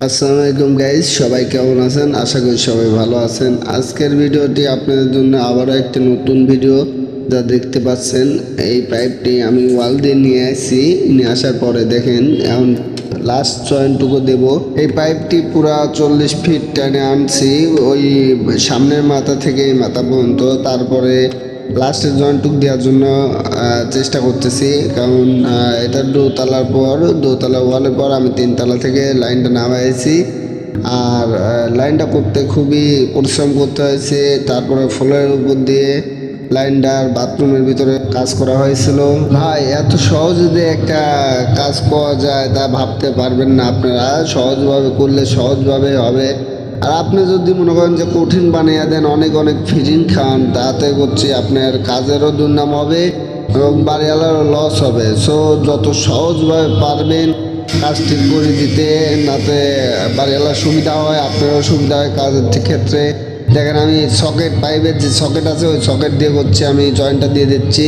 আসসালামু আলাইকুম গাইস, সবাই কেমন আছেন? আশা করি সবাই ভালো আছেন। আজকের ভিডিওটি আপনাদের জন্য আবারও একটি নতুন ভিডিও। যা দেখতে পাচ্ছেন, এই পাইপটি আমি ওয়াল দিয়ে নিয়ে আসছি। নিয়ে আসার পরে দেখেন এখন লাস্ট জয়েন্টটুকু দেব। এই পাইপটি পুরা 40 ফিট টেনে আনছি, ওই সামনের মাথা থেকে এই মাথা পর্যন্ত। তারপরে লাস্টের জয়েন্টটুকু দেওয়ার জন্য চেষ্টা করতেছি, কারণ এটা দোতলার পর, দোতলা ওয়ালের পর আমি 3তলা থেকে লাইনটা নামাইছি। আর লাইনটা করতে খুবই পরিশ্রম করতে হয়েছে। তারপরে ফ্লোরের উপর দিয়ে লাইনটার বাথরুমের ভিতরে কাজ করা হয়েছিল। ভাই, এত সহজে যে একটা কাজ পাওয়া যায় তা ভাবতে পারবেন না আপনারা। সহজভাবে করলে সহজভাবে হবে। আর আপনি যদি মনে করেন যে কঠিন বানিয়ে দেন, অনেক অনেক ফিটিং খান, তাতে করছি আপনার কাজেরও দুর্নাম হবে এবং বাড়িওয়ালারও লস হবে। সো যত সহজভাবে পারবেন কাজটি করে দিতে, যাতে বাড়িওয়ালার সুবিধা হয়, আপনারও সুবিধা হয় কাজের ক্ষেত্রে। দেখেন, আমি সকেট, পাইপের যে সকেট আছে ওই সকেট দিয়ে করছি, আমি জয়েন্টটা দিয়ে দিচ্ছি।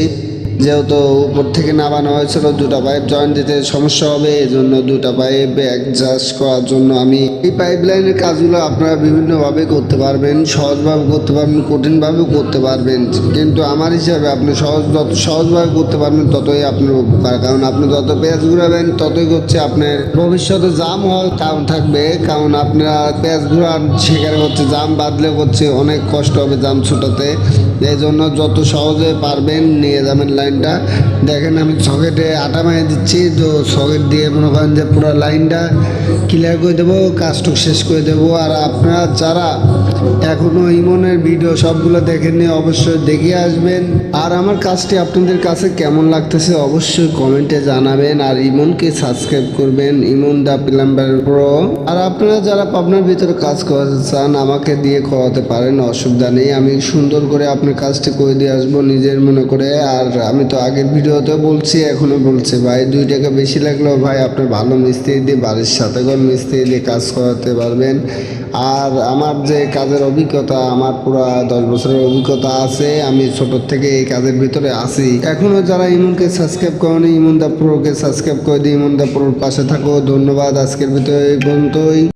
যেহেতু উপর থেকে নামানো হয়েছিল, দুটা পাইপ জয়েন্ট দিতে সমস্যা হবে, এই জন্য দুটা পাইপ অ্যাডজাস্ট করার জন্য আমি এই পাইপ লাইনের কাজগুলো আপনারা বিভিন্নভাবে করতে পারবেন। সহজভাবে করতে পারবেন, কঠিনভাবেও করতে পারবেন, কিন্তু আমার হিসাবে আপনি যত সহজভাবে করতে পারবেন ততই আপনার উপকার। কারণ আপনি যত পেঁয়াজ ঘুরাবেন ততই হচ্ছে আপনার ভবিষ্যতে জাম হওয়ার কারণ থাকবে। কারণ আপনারা পেঁয়াজ ঘুরান, সেখানে হচ্ছে জাম বাঁধলে হচ্ছে অনেক কষ্ট হবে জাম ছুটাতে। এই জন্য যত সহজে পারবেন নিয়ে যাবেন লাইনটা। দেখেন, আমি সকেটে আটা মারিয়ে দিচ্ছি, তো সকেট দিয়ে মনে করেন যে পুরো লাইনটা ক্লিয়ার করে দেবো, কাজটুক শেষ করে দেবো। আর আপনারা যারা এখনও ইমনের ভিডিও সবগুলো দেখেননি, অবশ্যই দেখে আসবেন। আর আমার কাজটি আপনাদের কাছে কেমন লাগতেছে অবশ্যই কমেন্টে জানাবেন। আর ইমনকে সাবস্ক্রাইব করবেন, ইমন দা প্লাম্বার প্রো। আর আপনারা যারা পাবনার ভিতরে কাজ করাতে চান, আমাকে দিয়ে করাতে পারেন, অসুবিধা নেই। আমি সুন্দর করে আপনার কাজটি করে দিয়ে আসবো নিজের মনে করে। আর আমি তো আগের ভিডিওতে বলছি, এখনো বলছি, ভাই 2 টাকা বেশি লাগলেও ভাই আপনার ভালো মিস্ত্রি দিয়ে, বাড়ির সাথে কোন মিস্ত্রি দিয়ে কাজ করাতে পারবেন। আর আমার যে কাজের অভিজ্ঞতা, আমার পুরো 10 বছরের অভিজ্ঞতা আছে। আমি ছোট থেকে এই কাজের ভিতরে আছি। এখনো যারা ইমনকে সাবস্ক্রাইব করেনি, ইমন দা প্রোকে সাবস্ক্রাইব করে দিই, ইমন দা প্রোর পাশে থাকো। ধন্যবাদ। আজকের ভিতরে এই পর্যন্তই।